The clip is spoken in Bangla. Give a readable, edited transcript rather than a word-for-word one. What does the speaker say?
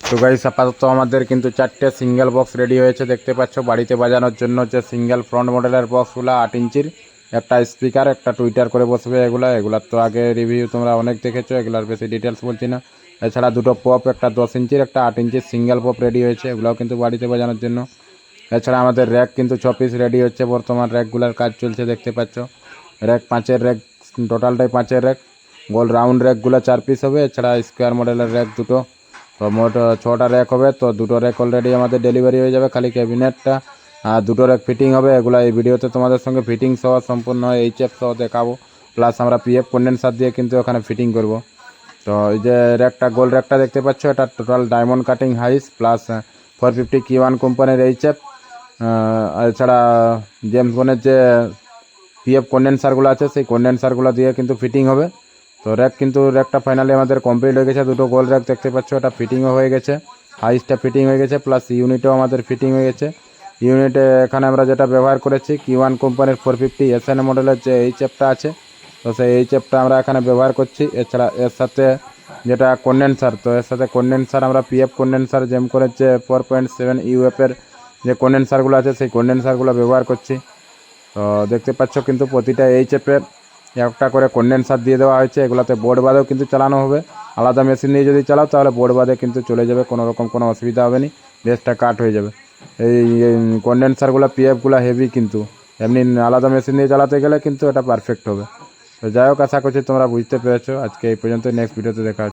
তো গাইস আপাতত আমাদের কিন্তু 4টে সিঙ্গেল বক্স রেডি হয়েছে, দেখতে পাচ্ছ বাড়িতে বাজানোর জন্য। যে সিঙ্গেল ফ্রন্ট মডেলের বক্সগুলো 8 ইঞ্চির, একটা স্পিকার, একটা টুইটার করে বসবে। এগুলার তো আগে রিভিউ তোমরা অনেক দেখেছো, এগুলার বেশি ডিটেলস বলছি না। এছাড়া দুটো পপ, একটা 10 ইঞ্চির, একটা 8 ইঞ্চির সিঙ্গেল পপ রেডি হয়েছে, এগুলোও কিন্তু বাড়িতে বাজানোর জন্য। এছাড়া আমাদের র্যাক কিন্তু 6 পিস রেডি হচ্ছে, বর্তমান র্যাকগুলোর কাজ চলছে, দেখতে পাচ্ছ। র্যাক 5-এর র্যাক, টোটালটাই 5-এর র্যাক। গোল রাউন্ড র্যাকগুলো 4 পিস হবে, এছাড়া স্কোয়ার মডেলের র্যাক দুটো। তো মোট 6টা র্যাক হবে। তো দুটো র্যাক অলরেডি আমাদের ডেলিভারি হয়ে যাবে, খালি ক্যাবিনেটটা আর দুটো র্যাক ফিটিং হবে। এগুলো এই ভিডিওতে তোমাদের সঙ্গে ফিটিং সহ সম্পূর্ণ এইচএফ সহ দেখাবো, প্লাস আমরা পিএফ কন্ডেন্সার দিয়ে কিন্তু এখানে ফিটিং করব। তো এই যে র্যাকটা, গোল র্যাকটা দেখতে পাচ্ছ, এটা টোটাল ডায়মন্ড কাটিং হাইস প্লাস 450 K1 কোম্পানির এইচএফ। এছাড়া জেমস বনের যে পিএফ কন্ডেন্সারগুলো আছে, সেই কন্ডেন্সারগুলো দিয়ে কিন্তু ফিটিং হবে। তো র্যাকটা ফাইনালি আমাদের কমপ্লিট হয়ে গেছে। দুটো গোল র্যাক দেখতে পাচ্ছ, এটা ফিটিংও হয়ে গেছে, হাইসটা ফিটিং হয়ে গেছে, প্লাস ইউনিটও আমাদের ফিটিং হয়ে গেছে। ইউনিটে এখানে আমরা যেটা ব্যবহার করেছি, K1 কোম্পানির 450 SN মডেলের যে এইচএফটা আছে, তো সেই এইচএফটা আমরা এখানে ব্যবহার করছি। এছাড়া এর সাথে যেটা কন্ডেন্সার, তো এর সাথে কন্ডেন্সার আমরা পিএফ কন্ডেন্সার জেম করে যে 4.7 ইউএফের যে কন্ডেন্সারগুলো আছে, সেই কন্ডেন্সারগুলো ব্যবহার করছি। তো দেখতে পাচ্ছ কিন্তু প্রতিটা এইচএফে একটা করে কন্ডেন্সার দিয়ে দেওয়া হয়েছে। এগুলোতে বোর্ড বাদেও কিন্তু চালানো হবে, আলাদা মেশিন দিয়ে যদি চালাও তাহলে বোর্ড বাদে কিন্তু চলে যাবে, কোনো রকম কোনো অসুবিধা হবে না, বেসটা কাট হয়ে যাবে। এই কন্ডেন্সারগুলো পিএফগুলো হেভি, কিন্তু এমনি আলাদা মেশিন দিয়ে চালাতে গেলে কিন্তু এটা পারফেক্ট হবে। তো যাই হোক, আশা করছি তোমরা বুঝতে পেরেছো। আজকে এই পর্যন্ত, নেক্সট ভিডিওতে দেখা হচ্ছে।